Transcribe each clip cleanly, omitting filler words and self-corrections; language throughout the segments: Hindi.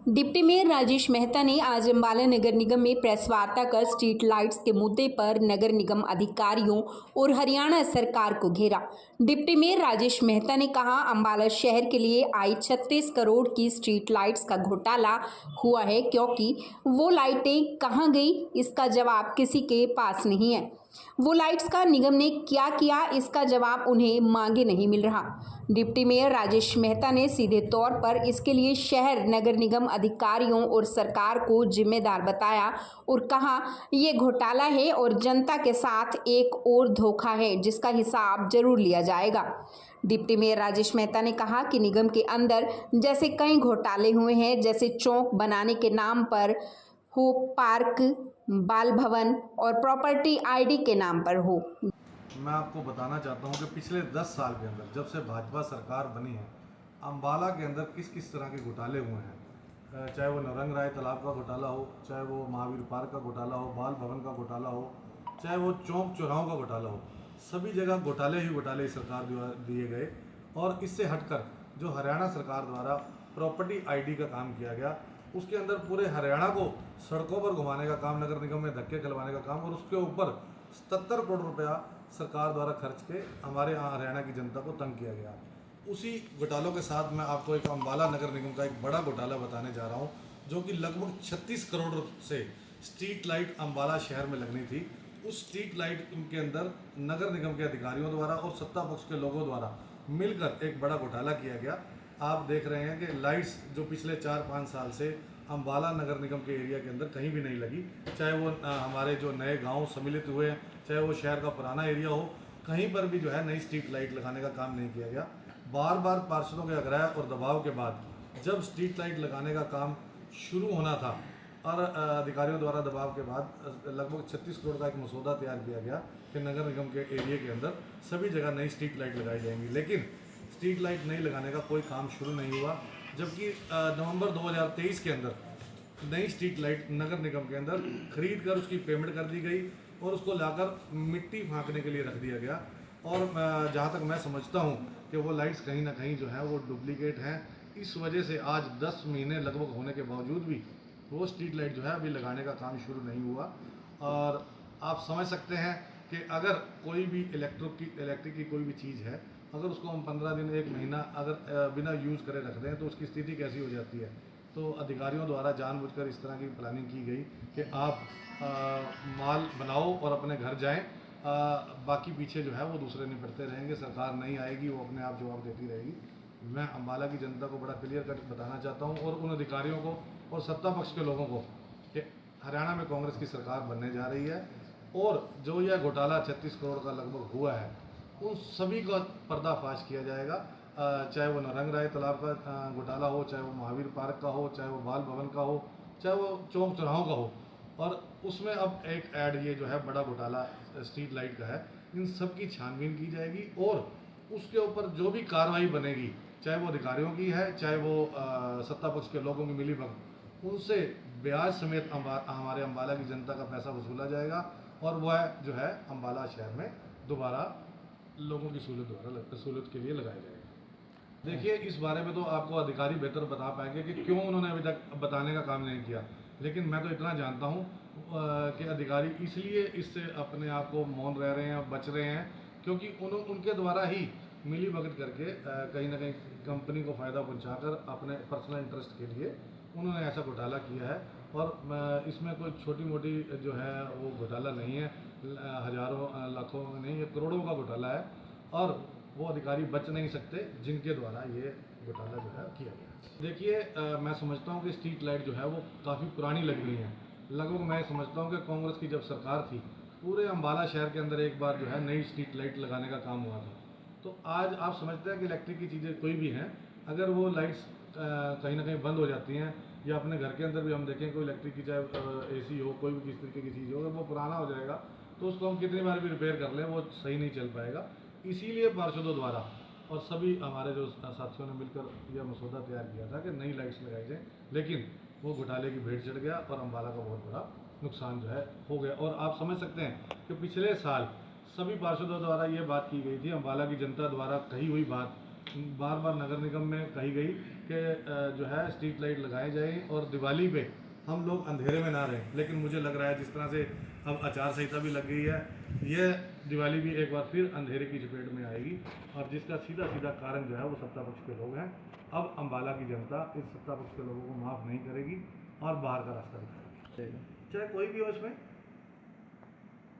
डिप्टी मेयर राजेश मेहता ने आज अंबाला नगर निगम में प्रेस वार्ता कर स्ट्रीट लाइट्स के मुद्दे पर नगर निगम अधिकारियों और हरियाणा सरकार को घेरा। डिप्टी मेयर राजेश मेहता ने कहा, अंबाला शहर के लिए आई 36 करोड़ की स्ट्रीट लाइट्स का घोटाला हुआ है, क्योंकि वो लाइटें कहाँ गई इसका जवाब किसी के पास नहीं है। वो लाइट्स का निगम ने क्या किया इसका जवाब उन्हें मांगे नहीं मिल रहा। डिप्टी मेयर राजेश मेहता ने सीधे तौर पर इसके लिए शहर नगर निगम अधिकारियों और सरकार को जिम्मेदार बताया और कहा, ये घोटाला है और जनता के साथ एक और धोखा है जिसका हिसाब जरूर लिया जाएगा। डिप्टी मेयर राजेश मेहता ने कहा कि निगम के अंदर जैसे कई घोटाले हुए हैं, जैसे चौक बनाने के नाम पर हो, पार्क, बाल भवन और प्रॉपर्टी आईडी के नाम पर हो। मैं आपको बताना चाहता हूं कि पिछले 10 साल के अंदर जब से भाजपा सरकार बनी है, अंबाला के अंदर किस किस तरह के घोटाले हुए हैं। चाहे वो नौरंग राय तालाब का घोटाला हो, चाहे वो महावीर पार्क का घोटाला हो, बाल भवन का घोटाला हो, चाहे वो चौक चौराहों का घोटाला हो, सभी जगह घोटाले ही घोटाले सरकार द्वारा दिए गए। और इससे हटकर जो हरियाणा सरकार द्वारा प्रॉपर्टी आईडी का काम किया गया, उसके अंदर पूरे हरियाणा को सड़कों पर घुमाने का काम, नगर निगम में धक्के खिलवाने का काम, और उसके ऊपर 77 करोड़ रुपया सरकार द्वारा खर्च के हमारे यहाँ हरियाणा की जनता को तंग किया गया। उसी घोटालों के साथ मैं आपको एक अंबाला नगर निगम का एक बड़ा घोटाला बताने जा रहा हूँ, जो कि लगभग 36 करोड़ से स्ट्रीट लाइट अंबाला शहर में लगनी थी। उस स्ट्रीट लाइट के अंदर नगर निगम के अधिकारियों द्वारा और सत्ता पक्ष के लोगों द्वारा मिलकर एक बड़ा घोटाला किया गया। आप देख रहे हैं कि लाइट्स जो पिछले 4-5 साल से अंबाला नगर निगम के एरिया के अंदर कहीं भी नहीं लगी, चाहे वो हमारे जो नए गांव सम्मिलित हुए हैं, चाहे वो शहर का पुराना एरिया हो, कहीं पर भी जो है नई स्ट्रीट लाइट लगाने का काम नहीं किया गया। बार बार पार्षदों के आग्रह और दबाव के बाद जब स्ट्रीट लाइट लगाने का काम शुरू होना था और अधिकारियों द्वारा दबाव के बाद लगभग 36 करोड़ का एक मसौदा तैयार किया गया कि नगर निगम के एरिया के अंदर सभी जगह नई स्ट्रीट लाइट लगाई जाएंगी। लेकिन स्ट्रीट लाइट नहीं लगाने का कोई काम शुरू नहीं हुआ, जबकि नवंबर 2023 के अंदर नई स्ट्रीट लाइट नगर निगम के अंदर खरीद कर उसकी पेमेंट कर दी गई और उसको लाकर मिट्टी फाँकने के लिए रख दिया गया। और जहाँ तक मैं समझता हूँ कि वो लाइट्स कहीं ना कहीं जो है वो डुप्लीकेट हैं। इस वजह से आज 10 महीने लगभग होने के बावजूद भी वो स्ट्रीट लाइट जो है अभी लगाने का काम शुरू नहीं हुआ। और आप समझ सकते हैं कि अगर कोई भी इलेक्ट्रिक की कोई भी चीज़ है, अगर उसको हम 15 दिन 1 महीना अगर बिना यूज़ करे रख दें तो उसकी स्थिति कैसी हो जाती है। तो अधिकारियों द्वारा जानबूझकर इस तरह की प्लानिंग की गई कि आप माल बनाओ और अपने घर जाएं, बाकी पीछे जो है वो दूसरे निपटते रहेंगे, सरकार नहीं आएगी, वो अपने आप जवाब देती रहेगी। मैं अंबाला की जनता को बड़ा क्लियर कट बताना चाहता हूँ और उन अधिकारियों को और सत्ता पक्ष के लोगों को कि हरियाणा में कांग्रेस की सरकार बनने जा रही है और जो यह घोटाला 36 करोड़ का लगभग हुआ है, उन सभी का पर्दाफाश किया जाएगा। चाहे वो नौरंग राय तालाब का घोटाला हो, चाहे वो महावीर पार्क का हो, चाहे वो बाल भवन का हो, चाहे वो चौक चौराहों का हो। और उसमें अब एक ऐड ये जो है बड़ा घोटाला स्ट्रीट लाइट का है, इन सब की छानबीन की जाएगी और उसके ऊपर जो भी कार्रवाई बनेगी, चाहे वो अधिकारियों की है, चाहे वो सत्ता पक्ष के लोगों की मिलीभगत, उनसे ब्याज समेत हमारे अंबाला की जनता का पैसा वसूला जाएगा और वह जो है अंबाला शहर में दोबारा लोगों की सहूलत के लिए लगाया जाएगा। देखिए, इस बारे में तो आपको अधिकारी बेहतर बता पाएंगे कि क्यों उन्होंने अभी तक बताने का काम नहीं किया, लेकिन मैं तो इतना जानता हूँ कि अधिकारी इसलिए इससे अपने आप को मौन रह रहे हैं, बच रहे हैं, क्योंकि उनके द्वारा ही मिली भगत करके कहीं ना कहीं कंपनी को फ़ायदा पहुंचाकर अपने पर्सनल इंटरेस्ट के लिए उन्होंने ऐसा घोटाला किया है। और इसमें कोई छोटी मोटी जो है वो घोटाला नहीं है, हज़ारों लाखों नहीं, ये करोड़ों का घोटाला है और वो अधिकारी बच नहीं सकते जिनके द्वारा ये घोटाला जो है किया गया। देखिए, मैं समझता हूँ कि स्ट्रीट लाइट जो है वो काफ़ी पुरानी लग गई हैं। लगभग मैं समझता हूँ कि कांग्रेस की जब सरकार थी, पूरे अंबाला शहर के अंदर एक बार जो है नई स्ट्रीट लाइट लगाने का काम हुआ था। तो आज आप समझते हैं कि इलेक्ट्रिक की चीज़ें कोई भी हैं, अगर वो लाइट्स कहीं ना कहीं बंद हो जाती हैं, या अपने घर के अंदर भी हम देखें कोई इलेक्ट्रिक की चाहे AC हो, कोई भी किस तरीके की चीज़ हो, अगर वो पुराना हो जाएगा तो उसको हम कितनी बार भी रिपेयर कर लें वो सही नहीं चल पाएगा। इसीलिए पार्षदों द्वारा और सभी हमारे जो साथियों ने मिलकर यह मसौदा तैयार किया था कि नई लाइट्स लगाई जाए, लेकिन वो घोटाले की भेंट चढ़ गया और अंबाला का बहुत बड़ा नुकसान जो है हो गया। और आप समझ सकते हैं कि पिछले साल सभी पार्षदों द्वारा ये बात की गई थी, अंबाला की जनता द्वारा कही हुई बात बार बार नगर निगम में कही गई कि जो है स्ट्रीट लाइट लगाए जाए और दिवाली पे हम लोग अंधेरे में ना रहें, लेकिन मुझे लग रहा है जिस तरह से अब आचार संहिता भी लग गई है, ये दिवाली भी एक बार फिर अंधेरे की चपेट में आएगी और जिसका सीधा सीधा कारण जो है वो सत्ता पक्ष के लोग हैं। अब अम्बाला की जनता इस सत्ता पक्ष के लोगों को माफ़ नहीं करेगी और बाहर का रास्ता दिखाएगी, चाहे कोई भी हो।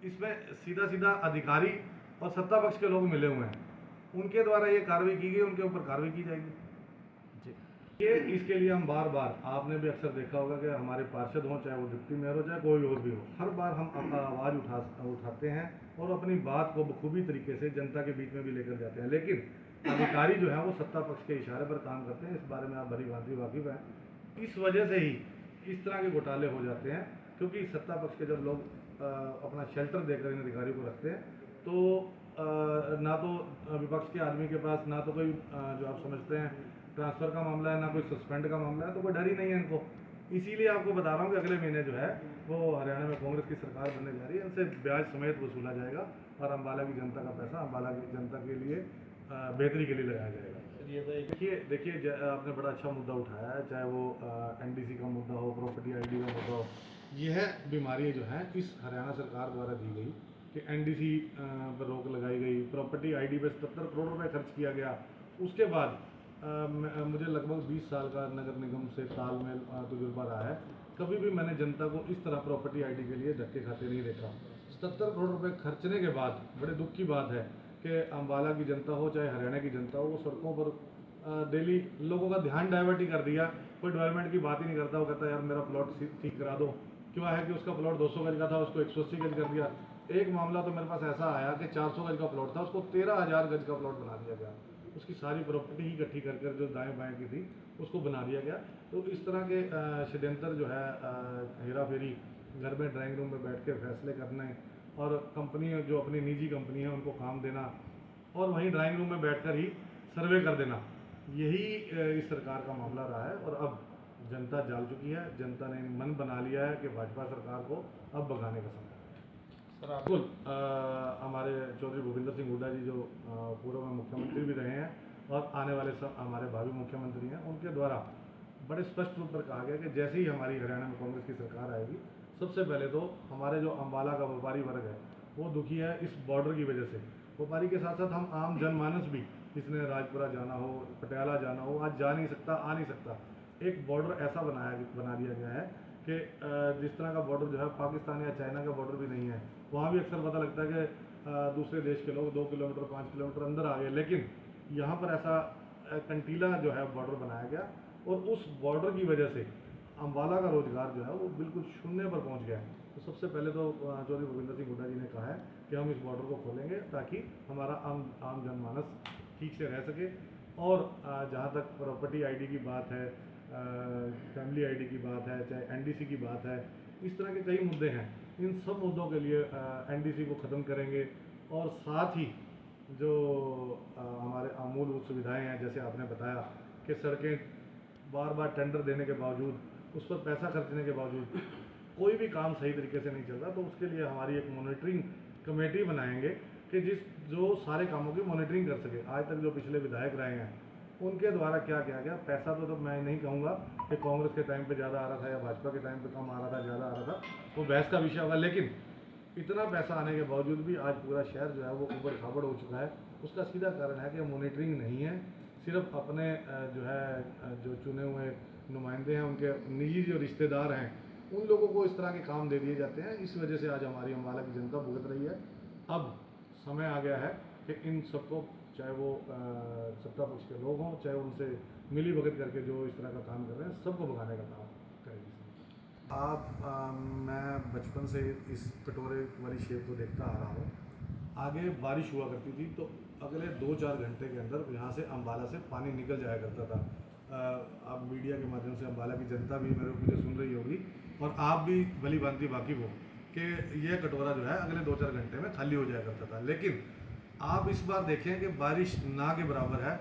इसमें सीधा सीधा अधिकारी और सत्ता पक्ष के लोग मिले हुए हैं, उनके द्वारा ये कार्रवाई की गई, उनके ऊपर कार्रवाई की जाएगी। ये इसके लिए हम बार बार, आपने भी अक्सर देखा होगा कि हमारे पार्षद हों, चाहे वो डिप्टी मेयर हो, चाहे कोई और भी हो, हर बार हम आवाज़ उठाते हैं और अपनी बात को बखूबी तरीके से जनता के बीच में भी लेकर जाते हैं, लेकिन अधिकारी जो है वो सत्ता पक्ष के इशारे पर काम करते हैं। इस बारे में आप भली भांति वाकिफ हैं। इस वजह से ही इस तरह के घोटाले हो जाते हैं, क्योंकि सत्ता पक्ष के जब लोग अपना शेल्टर देकर इन अधिकारियों को रखते हैं तो ना तो विपक्ष के आदमी के पास ना तो कोई जो आप समझते हैं ट्रांसफ़र का मामला है, ना कोई सस्पेंड का मामला है, तो कोई डर ही नहीं है इनको। इसीलिए आपको बता रहा हूँ कि अगले महीने जो है वो हरियाणा में कांग्रेस की सरकार बनने जा रही है, इनसे ब्याज समेत वसूला जाएगा और अम्बाला की जनता का पैसा अम्बाला की जनता के लिए बेहतरी के लिए लगाया जाएगा। देखिए आपने बड़ा अच्छा मुद्दा उठाया है, चाहे वो एनडीसी का मुद्दा हो, प्रॉपर्टी आईडी का मुद्दा हो। यह बीमारी जो है इस हरियाणा सरकार द्वारा दी गई कि एनडीसी पर रोक लगाई गई, प्रॉपर्टी आईडी पर 77 करोड़ रुपए खर्च किया गया। उसके बाद मुझे लगभग 20 साल का नगर निगम से तालमेल तजुर्बा रहा है, कभी भी मैंने जनता को इस तरह प्रॉपर्टी आईडी के लिए धक्के खाते नहीं देखा। 77 करोड़ रुपए खर्चने के बाद बड़े दुख की बात है कि अम्बाला की जनता हो चाहे हरियाणा की जनता हो, वो सड़कों पर डेली लोगों का ध्यान डाइवर्ट ही कर दिया। कोई डेवलपमेंट की बात ही नहीं करता, वो कहता है यार मेरा प्लॉट ठीक करा दो। क्यों है कि उसका प्लॉट 200 गज का था, उसको 180 गज कर दिया। एक मामला तो मेरे पास ऐसा आया कि 400 गज का प्लॉट था, उसको 13,000 गज का प्लॉट बना दिया गया। उसकी सारी प्रॉपर्टी ही इकट्ठी कर कर जो दाएं बाएं की थी उसको बना दिया गया। तो इस तरह के षड्यंत्र जो है हेरा फेरी, घर में ड्राइंग रूम में बैठ के फैसले करने और कंपनी जो अपनी निजी कंपनी है उनको काम देना और वहीं ड्राइंग रूम में बैठकर ही सर्वे कर देना, यही इस सरकार का मामला रहा है। और अब जनता जाग चुकी है, जनता ने मन बना लिया है कि भाजपा सरकार को अब भगाने का समय है। बिल्कुल हमारे चौधरी भूपेंद्र सिंह हुड्डा जी जो पूर्व में मुख्यमंत्री भी रहे हैं और आने वाले हमारे भावी मुख्यमंत्री हैं, उनके द्वारा बड़े स्पष्ट रूप पर कहा गया कि जैसे ही हमारी हरियाणा में कांग्रेस की सरकार आएगी, सबसे पहले तो हमारे जो अम्बाला का व्यापारी वर्ग है वो दुखी है इस बॉर्डर की वजह से। व्यापारी के साथ साथ हम आम जनमानस भी, जिसने राजपुरा जाना हो, पटियाला जाना हो, आज जा नहीं सकता, आ नहीं सकता। एक बॉर्डर ऐसा बना दिया गया है कि जिस तरह का बॉर्डर जो है पाकिस्तान या चाइना का बॉर्डर भी नहीं है। वहाँ भी अक्सर पता लगता है कि दूसरे देश के लोग 2 किलोमीटर 5 किलोमीटर अंदर आ गए, लेकिन यहाँ पर ऐसा कंटीला जो है बॉर्डर बनाया गया और उस बॉर्डर की वजह से अम्बाला का रोजगार जो है वो बिल्कुल शून्य पर पहुँच गया है। तो सबसे पहले तो चौधरी भूपेंद्र सिंह हुड्डा जी ने कहा है कि हम इस बॉर्डर को खोलेंगे ताकि हमारा आम जनमानस ठीक से रह सके। और जहाँ तक प्रॉपर्टी आईडी की बात है, फैमिली आईडी की बात है, चाहे एनडीसी की बात है, इस तरह के कई मुद्दे हैं। इन सब मुद्दों के लिए एनडीसी को ख़त्म करेंगे और साथ ही जो हमारे मूलभूत सुविधाएं हैं, जैसे आपने बताया कि सड़कें बार बार टेंडर देने के बावजूद, उस पर पैसा खर्चने के बावजूद कोई भी काम सही तरीके से नहीं चल रहा, तो उसके लिए हमारी एक मॉनिटरिंग कमेटी बनाएंगे कि जो सारे कामों की मॉनिटरिंग कर सके। आज तक जो पिछले विधायक रहे हैं उनके द्वारा क्या किया गया, पैसा तो मैं नहीं कहूँगा कि कांग्रेस के टाइम पे ज़्यादा आ रहा था या भाजपा के टाइम पे कम आ रहा था, ज़्यादा आ रहा था, वो बहस का विषय होगा, लेकिन इतना पैसा आने के बावजूद भी आज पूरा शहर जो है वो उबड़ खाबड़ हो चुका है। उसका सीधा कारण है कि मॉनिटरिंग नहीं है। सिर्फ अपने जो चुने हुए नुमाइंदे हैं, उनके निजी जो रिश्तेदार हैं, उन लोगों को इस तरह के काम दे दिए जाते हैं। इस वजह से आज हमारी अम्बाला की जनता भुगत रही है। अब समय आ गया है कि इन सबको, चाहे वो सत्ता पक्ष के लोग हों, चाहे उनसे मिली भगत करके जो इस तरह का काम कर रहे हैं, सबको भगाने का काम करेगी। मैं बचपन से इस कटोरे वाली शेप को देखता आ रहा हूँ। आगे बारिश हुआ करती थी तो अगले 2-4 घंटे के अंदर यहाँ से अम्बाला से पानी निकल जाया करता था। आप मीडिया के माध्यम से अम्बाला की जनता भी मुझे सुन रही होगी और आप भी भली भांति वाकिफ हो कि यह कटोरा जो है अगले 2-4 घंटे में खाली हो जाया करता था। लेकिन आप इस बार देखें कि बारिश ना के बराबर है।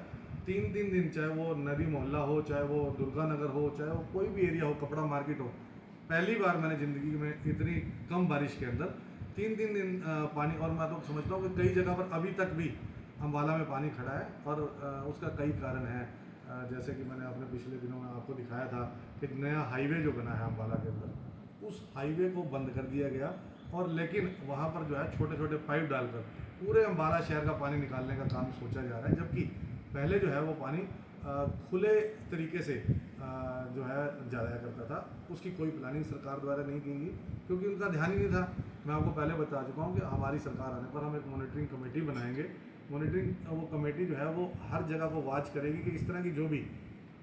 3-3 दिन, चाहे वो नदी मोहल्ला हो, चाहे वो दुर्गा नगर हो, चाहे वो कोई भी एरिया हो, कपड़ा मार्केट हो, पहली बार मैंने ज़िंदगी में इतनी कम बारिश के अंदर 3-3 दिन पानी। और मैं तो समझता हूँ कि कई जगह पर अभी तक भी अम्बाला में पानी खड़ा है और उसका कई कारण हैं। जैसे कि मैंने अपने पिछले दिनों में आपको दिखाया था कि नया हाईवे जो बना है अम्बाला के अंदर, उस हाईवे को बंद कर दिया गया और लेकिन वहाँ पर जो है छोटे छोटे पाइप डालकर पूरे अम्बाला शहर का पानी निकालने का काम सोचा जा रहा है, जबकि पहले जो है वो पानी खुले तरीके से जो है जाया करता था। उसकी कोई प्लानिंग सरकार द्वारा नहीं की गई क्योंकि उनका ध्यान ही नहीं था। मैं आपको पहले बता चुका हूँ कि हमारी सरकार आने पर हम एक मॉनिटरिंग कमेटी बनाएंगे। मॉनिटरिंग वो कमेटी जो है वो हर जगह को वॉच करेगी कि इस तरह की जो भी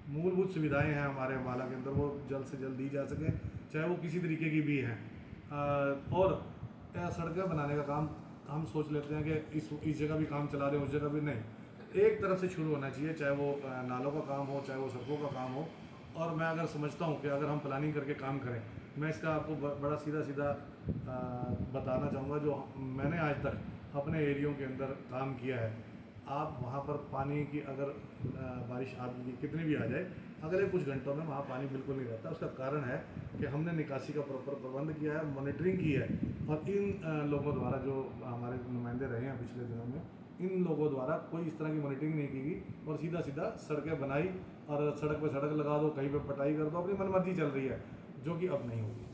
मूलभूत सुविधाएं हैं हमारे अम्बाला के अंदर वो जल्द से जल्द दी जा सके, चाहे वो किसी तरीके की भी हैं। और सड़कें बनाने का काम हम सोच लेते हैं कि इस जगह भी काम चला रहे हैं, उस जगह भी नहीं, एक तरफ से शुरू होना चाहिए, चाहे वो नालों का काम हो, चाहे वो सड़कों का काम हो। और मैं अगर समझता हूँ कि अगर हम प्लानिंग करके काम करें, मैं इसका आपको बड़ा सीधा सीधा बताना चाहूँगा जो मैंने आज तक अपने एरियो के अंदर काम किया है। आप वहाँ पर पानी की अगर बारिश आदमी कितनी भी आ जाए, अगले कुछ घंटों में वहाँ पानी बिल्कुल नहीं रहता। उसका कारण है कि हमने निकासी का प्रॉपर प्रबंध किया है, मॉनिटरिंग की है और इन लोगों द्वारा जो हमारे नुमाइंदे रहे हैं पिछले दिनों में, इन लोगों द्वारा कोई इस तरह की मॉनिटरिंग नहीं की गई और सीधा सीधा सड़कें बनाई और सड़क पे सड़क लगा दो, कहीं पे पटाई कर दो, अपनी मनमर्जी चल रही है, जो कि अब नहीं होगी।